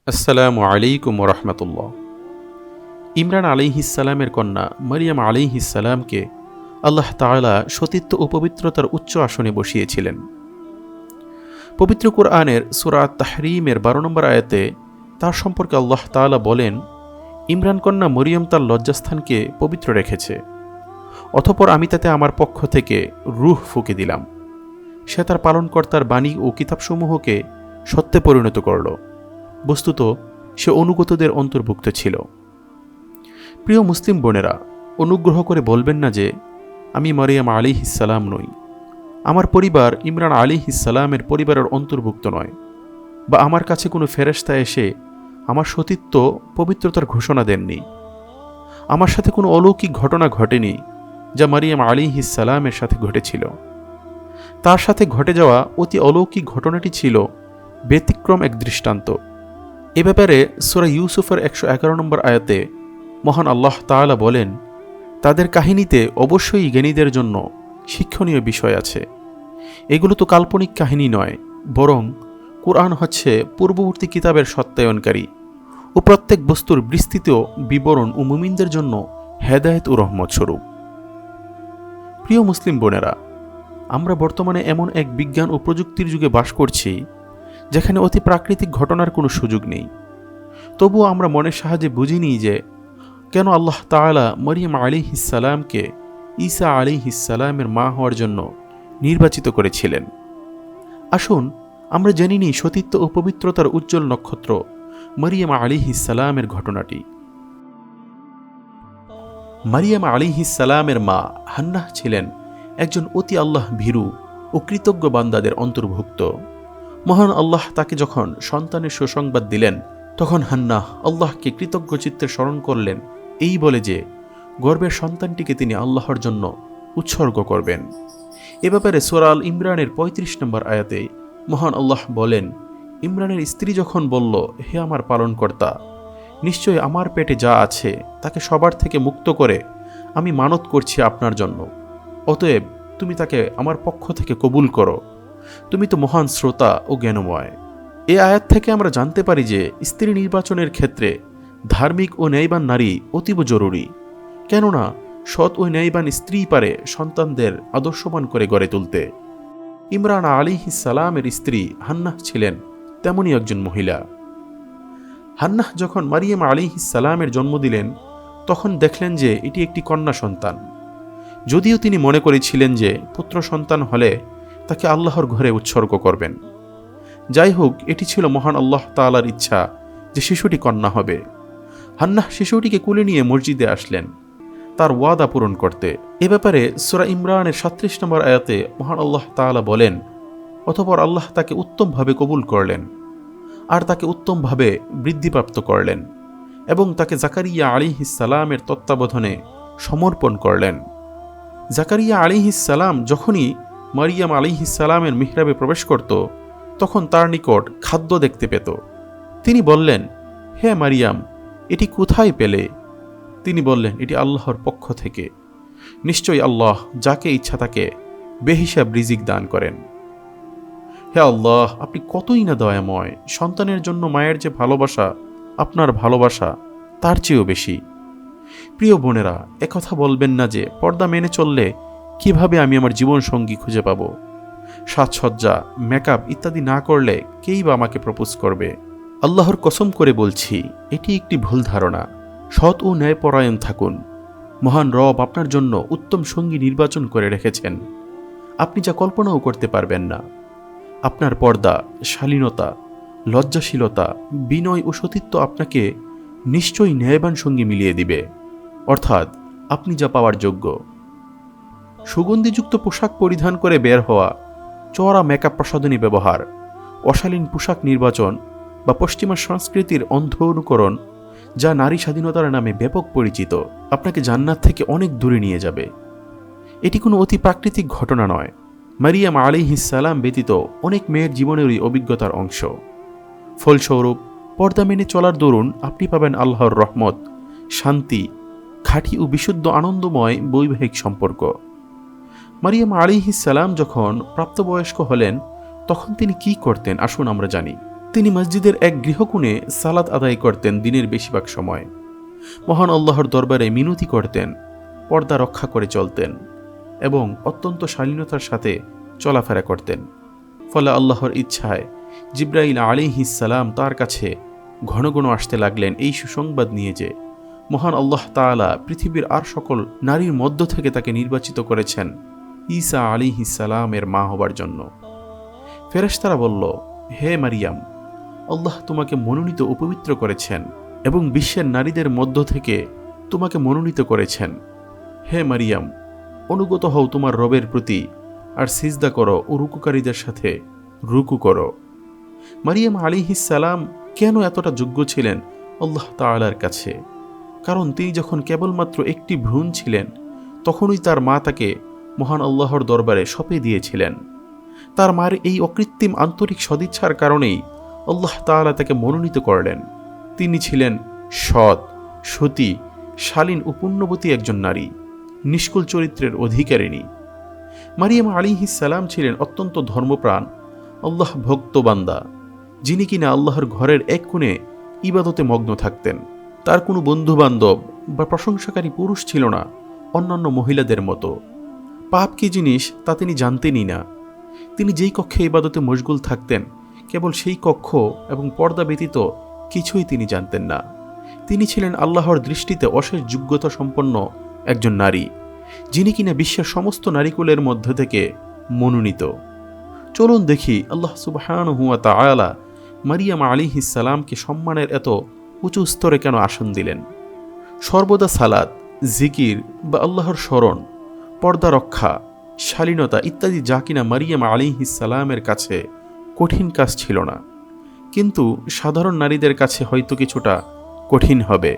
আসসালামু আলাইকুম রহমতুল্লাহ। ইমরান আলাইহিসসালামের কন্যা মারিয়াম আলাইহিসসালামকে আল্লাহ তাআলা সতীত্ব ও পবিত্রতার উচ্চ আসনে বসিয়েছিলেন। পবিত্র কুরআনের সূরা তাহরিমের 12 নম্বর আয়াতে তার সম্পর্কে আল্লাহ তাআলা বলেন, ইমরান কন্যা মরিয়ম তার লজ্জাস্থানকে পবিত্র রেখেছে, অতঃপর আমি তাতে আমার পক্ষ থেকে রূহ ফুঁকে দিলাম। সে তার পালনকর্তার বাণী ও কিতাবসমূহকে সত্যে পরিণত করল। বস্তুত সে অনুগতদের অন্তর্ভুক্ত ছিল। প্রিয় মুসলিম বোনেরা, অনুগ্রহ করে বলবেন না যে আমি মারিয়াম আলাইহিসসালাম নই, আমার পরিবার ইমরান আলাইহিসসালামের পরিবারের অন্তর্ভুক্ত নয়, বা আমার কাছে কোনো ফেরেশতা এসে আমার সতীত্ব পবিত্রতার ঘোষণা দেননি। আমার সাথে কোনো অলৌকিক ঘটনা ঘটেনি যা মারিয়াম আলাইহিসসালামের সাথে ঘটেছিল। তার সাথে ঘটে যাওয়া অতি অলৌকিক ঘটনাটি ছিল ব্যতিক্রম এক দৃষ্টান্ত। এ ব্যাপারে সূরা ইউসুফের 111 নম্বর আয়াতে মহান আল্লাহ তাআলা বলেন, তাদের কাহিনীতে অবশ্যই জ্ঞানীদের জন্য শিক্ষণীয় বিষয় আছে। এগুলো তো কাল্পনিক কাহিনী নয়, বরং কুরআন হচ্ছে পূর্ববর্তী কিতাবের সত্যায়নকারী ও প্রত্যেক বস্তুর বিস্তৃত বিবরণ ও মুমিনদের জন্য হেদায়েত ও রহমত স্বরূপ। প্রিয় মুসলিম বোনেরা, আমরা বর্তমানে এমন এক বিজ্ঞান ও প্রযুক্তির যুগে বাস করছি যেখানে অতি প্রাকৃতিক ঘটনার কোনো সুযোগ নেই। তবুও আমরা মনের সাহায্যে বুঝিনি যে কেন আল্লাহ তাআলা মারিয়াম আলাইহিসসালামকে ঈসা আলাইহিসসালামের মা হওয়ার জন্য নির্বাচিত করেছিলেন। আসুন আমরা জেনে নিই সতীত্ব ও পবিত্রতার উজ্জ্বল নক্ষত্র মারিয়াম আলাইহিসসালামের ঘটনাটি। মারিয়াম আলাইহিসসালামের মা হান্নাহ ছিলেন একজন অতি আল্লাহ ভীরু ও কৃতজ্ঞ বান্দাদের অন্তর্ভুক্ত। মহান আল্লাহ তাকে যখন সন্তানের সুসংবাদ দিলেন, তখন হান্নাহ আল্লাহকে কৃতজ্ঞ চিত্তে স্মরণ করলেন, এই বলে যে গর্ভের সন্তানটিকে তিনি আল্লাহর জন্য উৎসর্গ করবেন। এ ব্যাপারে সূরা আল ইমরানের 35 নম্বর আয়াতে মহান আল্লাহ বলেন, ইমরানের স্ত্রী যখন বলল, হে আমার পালনকর্তা, নিশ্চয়ই আমার পেটে যা আছে তাকে সবার থেকে মুক্ত করে আমি মানত করছি আপনার জন্য, অতএব তুমি তাকে আমার পক্ষ থেকে কবুল করো, তুমি তো মহান শ্রোতা ও জ্ঞানময়। এ আয়াত থেকে আমরা জানতে পারি যে স্ত্রী নির্বাচনের ক্ষেত্রে ধার্মিক ও ন্যায়বান নারী অতীব জরুরি। কেননা সৎ ও ন্যায়বান স্ত্রীই পারে সন্তানদের আদর্শবান করে গড়ে তুলতে। ইমরান আলাইহিসসালামের স্ত্রী হান্নাহ ছিলেন তেমনই একজন মহিলা। হান্নাহ যখন মারিয়াম আলাইহিসসালামের জন্ম দিলেন, তখন দেখলেন যে এটি একটি কন্যা সন্তান। যদিও তিনি মনে করেছিলেন যে পুত্র সন্তান হলে তাকে আল্লাহর ঘরে উৎসর্গ করবেন। যাই হোক, এটি ছিল মহান আল্লাহ তাআলার ইচ্ছা যে শিশুটি কন্যা হবে। হান্নাহ শিশুটিকে কোলে নিয়ে মসজিদে আসলেন তার ওয়াদা পূরণ করতে। এ ব্যাপারে সূরা ইমরানের 37 নম্বর আয়াতে মহান আল্লাহ তাআলা বলেন, অতঃপর আল্লাহ তাকে উত্তমভাবে কবুল করলেন আর তাকে উত্তমভাবে বৃদ্ধিপ্রাপ্ত করলেন এবং তাকে জাকারিয়া আলাইহিসসালামের তত্ত্বাবধানে সমর্পণ করলেন। জাকারিয়া আলাইহিসসালাম যখনই মারিয়াম আলাইহিসসালামের মিহরাবে প্রবেশ করত, তখন তার নিকট খাদ্য দেখতে পেত। তিনি বললেন, হে মারিয়াম, এটি কোথায় পেলে? তিনি বললেন, এটি আল্লাহর পক্ষ থেকে। নিশ্চয়ই আল্লাহ যাকে ইচ্ছা তাকে বেহিসাব রিজিক দান করেন। হে আল্লাহ, আপনি কতই না দয়াময়। সন্তানের জন্য মায়ের যে ভালোবাসা, আপনার ভালোবাসা তার চেয়েও বেশি। প্রিয় বোনেরা, একথা বলবেন না যে পর্দা মেনে চললে কিভাবে আমি আমার জীবন সঙ্গী খুঁজে পাব? সাজসজ্জা, মেকআপ ইত্যাদি না করলে কেই বা আমাকে প্রপোজ করবে? আল্লাহর কসম করে বলছি, এটি একটি ভুল ধারণা। সৎ ও ন্যায়পরায়ণ থাকুন। মহান রব আপনার জন্য উত্তম সঙ্গী নির্বাচন করে রেখেছেন, আপনি যা কল্পনাও করতে পারবেন না। আপনার পর্দা, শালীনতা, লজ্জাশীলতা, বিনয় ও সতীত্ব আপনাকে নিশ্চয়ই ন্যায়বান সঙ্গী মিলিয়ে দিবে, অর্থাৎ আপনি যা পাওয়ার যোগ্য। সুগন্ধিযুক্ত পোশাক পরিধান করে বের হওয়া, চওড়া মেকআপ প্রসাধনী ব্যবহার, অশালীন পোশাক নির্বাচন বা পশ্চিমা সংস্কৃতির অন্ধ অনুকরণ, যা নারী স্বাধীনতার নামে ব্যাপক পরিচিত, আপনাকে জান্নাত থেকে অনেক দূরে নিয়ে যাবে। এটি কোনো অতি প্রাকৃতিক ঘটনা নয়। মারিয়াম আলাইহিসসালাম ব্যতীত অনেক মেয়ের জীবনেরই অভিজ্ঞতার অংশ। ফলস্বরূপ পর্দা মেনে চলার দরুন আপনি পাবেন আল্লাহর রহমত, শান্তি, খাঁটি ও বিশুদ্ধ আনন্দময় বৈবাহিক সম্পর্ক। মারিয়াম আলাইহিসসালাম যখন প্রাপ্তবয়স্ক হলেন, তখন তিনি কি করতেন আসুন আমরা জানি। তিনি মসজিদের এক গৃহকোণে সালাত আদায় করতেন দিনের বেশিরভাগ সময়। মহান আল্লাহর দরবারে মিনতি করতেন, পর্দা রক্ষা করে চলতেন এবং অত্যন্ত শালীনতার সাথে চলাফেরা করতেন। ফলে আল্লাহর ইচ্ছায় জিবরাইল আলাইহিস সালাম তার কাছে ঘন ঘন আসতে লাগলেন এই সুসংবাদ নিয়ে যে মহান আল্লাহ তাআলা পৃথিবীর আর সকল নারীর মধ্য থেকে তাকে নির্বাচিত করেছেন ঈসা আলাইহিস সালামের মা হবার জন্য। ফেরেশতারা বলল, হে মারিয়াম, আল্লাহ তোমাকে মনোনীত ও পবিত্র করেছেন এবং বিশ্বের নারীদের মধ্য থেকে তোমাকে মনোনীত করেছেন। হে মারিয়াম, অনুগত হও তোমার রবের প্রতি আর সিজদা করো ও রুকুকারীদের সাথে রুকু করো। মারিয়াম আলাইহিস সালাম কেন এতটা যোগ্য ছিলেন আল্লাহ তাআলার কাছে? কারণ তিনি যখন কেবলমাত্র একটি ভ্রূণ ছিলেন তখনই তার মা তাকে মহান আল্লাহর দরবারে সঁপে দিয়েছিলেন। তার মার এই অকৃত্রিম আন্তরিক সদিচ্ছার কারণেই আল্লাহ তাআলা তাকে মনোনীত করলেন। তিনি ছিলেন সৎ, সতী, শালীন ও পুণ্যবতী একজন নারী, নিষ্কুল চরিত্রের অধিকারিণী। মারিয়াম আলাইহিস সালাম ছিলেন অত্যন্ত ধর্মপ্রাণ, আল্লাহ ভক্ত বান্দা, যিনি কিনা আল্লাহর ঘরের এক কোণে ইবাদতে মগ্ন থাকতেন। তার কোনো বন্ধুবান্ধব বা প্রশংসাকারী পুরুষ ছিল না অন্যান্য মহিলাদের মতো। পাপ কি জিনিস তা তিনি জানতেনই না। তিনি যেই কক্ষে ইবাদতে মশগুল থাকতেন কেবল সেই কক্ষ এবং পর্দা ব্যতীত কিছুই তিনি জানতেন না। তিনি ছিলেন আল্লাহর দৃষ্টিতে অশেষ যোগ্যতা সম্পন্ন একজন নারী, যিনি কিনা বিশ্বের সমস্ত নারীকুলের মধ্য থেকে মনোনীত। চলুন দেখি আল্লাহ সুবহানাহু ওয়া তাআলা মারিয়াম আলাইহিস সালামকে সম্মানের এত উঁচু স্তরে কেন আসন দিলেন। সর্বদা সালাত, জিকির বা আল্লাহর স্মরণ, পর্দা রক্ষা, শালীনতা ইত্যাদি যা কিনা মারিয়াম আলাইহিস সালামের কাছে কঠিন কাজ ছিল না, কিন্তু সাধারণ নারীদের কাছে হয়তো কিছুটা কঠিন হবে।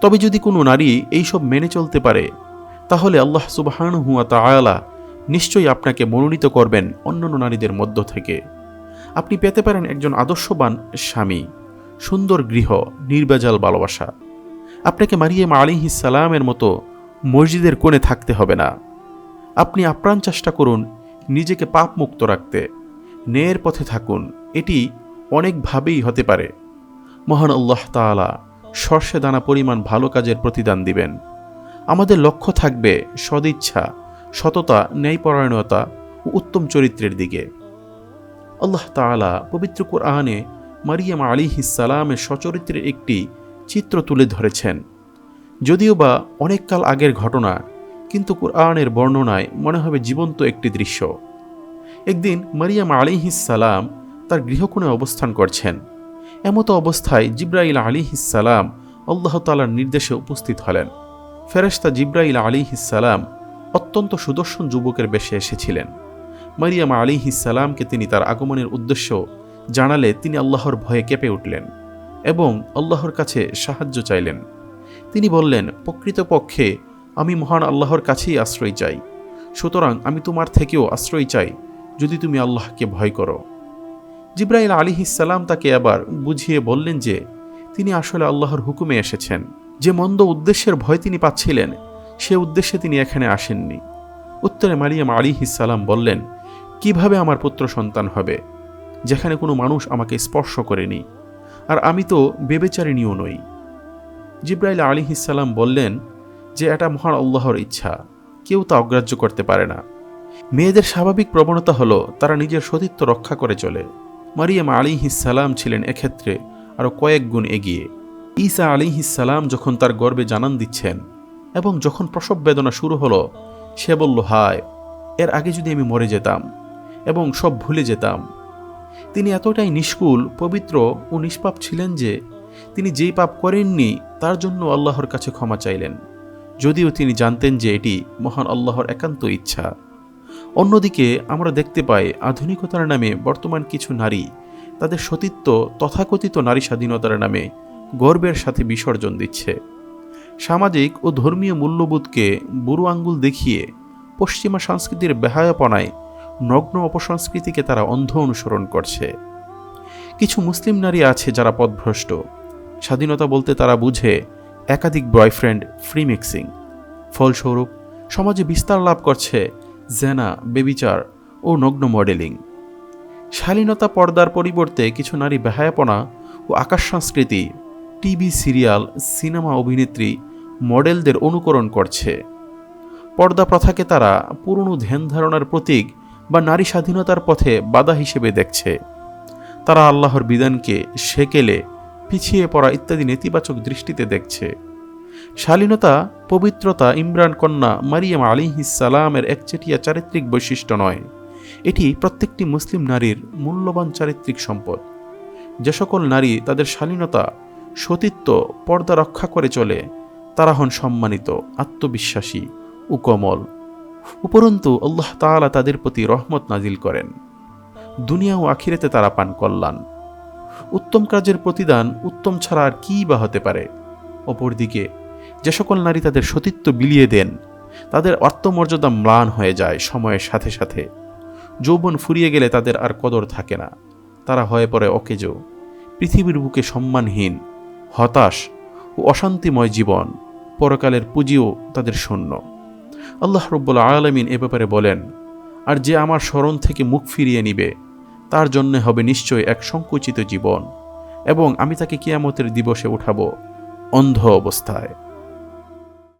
তবে যদি কোনো নারী এইসব মেনে চলতে পারে তাহলে আল্লাহ সুবহানাহু ওয়া তাআলা নিশ্চয়ই আপনাকে মনোনীত করবেন অন্যান্য নারীদের মধ্য থেকে। আপনি পেতে পারেন একজন আদর্শবান স্বামী, সুন্দর গৃহ, নির্ভেজাল ভালোবাসা। আপনাকে মারিয়াম আলাইহিস সালামের মতো মসজিদের কোণে থাকতে হবে না। আপনি আপ্রাণ চেষ্টা করুন নিজেকে পাপমুক্ত রাখতে, ন্যায়ের পথে থাকুন। এটি অনেকভাবেই হতে পারে। মহান আল্লাহ তাআলা সর্ষে দানা পরিমাণ ভালো কাজের প্রতিদান দিবেন। আমাদের লক্ষ্য থাকবে সদিচ্ছা, সততা, ন্যায়পরায়ণতা ও উত্তম চরিত্রের দিকে। আল্লাহ তাআলা পবিত্র কুরআনে মারিয়াম আলাইহিস সালামের সচরিত্রের একটি চিত্র তুলে ধরেছেন। যদিও বা অনেককাল আগের ঘটনা, কিন্তু কুরআনের বর্ণনায় মনে হবে জীবন্ত একটি দৃশ্য। একদিন মারিয়াম আলাইহিস সালাম তার গৃহকোণে অবস্থান করছেন। এমতো অবস্থায় জিবরাইল আলাইহিস সালাম আল্লাহ তাআলার নির্দেশে উপস্থিত হলেন। ফেরেশতা জিবরাইল আলাইহিস সালাম অত্যন্ত সুদর্শন যুবকের বেশে এসেছিলেন। মারিয়াম আলাইহিস সালামকে তিনি তার আগমনের উদ্দেশ্য জানালে তিনি আল্লাহর ভয়ে কেঁপে উঠলেন এবং আল্লাহর কাছে সাহায্য চাইলেন। তিনি বললেন, প্রকৃতপক্ষে আমি মহান আল্লাহর কাছেই আশ্রয় চাই, সুতরাং আমি তোমার থেকেও আশ্রয় চাই যদি তুমি আল্লাহকে ভয় করো। জিবরাইল আলাইহিস সালাম তাকে আবার বুঝিয়ে বললেন যে তিনি আসলে আল্লাহর হুকুমে এসেছেন। যে মন্দ উদ্দেশ্যের ভয় তিনি পাচ্ছিলেন সে উদ্দেশ্যে তিনি এখানে আসেননি। উত্তরে মারিয়াম আলাইহিস সালাম বললেন, কিভাবে আমার পুত্র সন্তান হবে যেখানে কোনো মানুষ আমাকে স্পর্শ করেনি, আর আমি তো বেবেচারিণীও নই। জিবরাইল আলাইহিস সালাম বললেন যে এটা মহান আল্লাহর ইচ্ছা, কেউ তা অগ্রাহ্য করতে পারে না। মেয়েদের স্বাভাবিক প্রবণতা হলো তারা নিজের সতীত্ব রক্ষা করে চলে। মারিয়াম আলাইহিস সালাম ছিলেন এক্ষেত্রে আরও কয়েক গুণ এগিয়ে। ঈসা আলাইহিস সালাম যখন তার গর্ভে জানান দিচ্ছেন এবং যখন প্রসব বেদনা শুরু হলো, সে বলল, হায়, এর আগে যদি আমি মরে যেতাম এবং সব ভুলে যেতাম। তিনি এতটাই নিষ্কুল, পবিত্র ও নিষ্পাপ ছিলেন যে তিনি যেই পাপ করেননি তার জন্য আল্লাহর কাছে ক্ষমা চাইলেন, যদিও তিনি জানতেন যে এটি মহান আল্লাহর একান্ত ইচ্ছা। অন্যদিকে আমরা দেখতে পাই আধুনিকতার নামে বর্তমান কিছু নারী তাদের সতীত্ব তথাকথিত নারী স্বাধীনতার নামে গর্বের সাথে বিসর্জন দিচ্ছে। সামাজিক ও ধর্মীয় মূল্যবোধকে বুড়ো আঙ্গুল দেখিয়ে পশ্চিমা সংস্কৃতির বেহায়াপনায় নগ্ন অপসংস্কৃতিকে তারা অন্ধ অনুসরণ করছে। কিছু মুসলিম নারী আছে যারা পথভ্রষ্ট। স্বাধীনতা বলতে তারা বুঝে একাধিক বয়ফ্রেন্ড, ফ্রি মিক্সিং। ফলস্বরূপ সমাজে বিস্তার লাভ করছে জেনা, বেবিচার ও নগ্ন মডেলিং। শালীনতা পর্দার পরিবর্তে কিছু নারী বেহায়াপনা ও আকাশ সংস্কৃতি, টিভি সিরিয়াল, সিনেমা অভিনেত্রী, মডেলদের অনুকরণ করছে। পর্দা প্রথাকে তারা পুরনো ধ্যান ধারণার প্রতীক বা নারী স্বাধীনতার পথে বাধা হিসেবে দেখছে। তারা আল্লাহর বিধানকে সেকেলে, পিছিয়ে পড়া ইত্যাদি নেতিবাচক দৃষ্টিতে দেখছে। শালীনতা, পবিত্রতা ইমরান কন্যা মারিয়াম আলাইহিস সালামের একচেটিয়া চারিত্রিক বৈশিষ্ট্য নয়, এটি প্রত্যেকটি মুসলিম নারীর মূল্যবান চারিত্রিক সম্পদ। যে সকল নারী তাদের শালীনতা, সতীত্ব, পর্দা রক্ষা করে চলে, তারা হন সম্মানিত, আত্মবিশ্বাসী ও কোমল। উপরন্তু আল্লাহ তাআলা তাদের প্রতি রহমত নাজিল করেন। দুনিয়া ও আখিরাতে তারা পান কল্যাণ। উত্তম কাজের প্রতিদান উত্তম ছাড়া আর কী বা হতে পারে? অপরদিকে যে সকল নারী তাদের সতীত্ব বিলিয়ে দেন, তাদের আত্মমর্যাদা ম্লান হয়ে যায় সময়ের সাথে সাথে। যৌবন ফুরিয়ে গেলে তাদের আর কদর থাকে না, তারা হয়ে পড়ে অকেজো। পৃথিবীর বুকে সম্মানহীন, হতাশ ও অশান্তিময় জীবন, পরকালের পুঁজিও তাদের শূন্য। আল্লাহ রাব্বুল আলামিন এ ব্যাপারে বলেন, আর যে আমার স্মরণ থেকে মুখ ফিরিয়ে নিবে, তার জন্য হবে নিশ্চয় এক সংকুচিত জীবন, এবং আমি তাকে কিয়ামতের দিবসে উঠাবো অন্ধ অবস্থায়।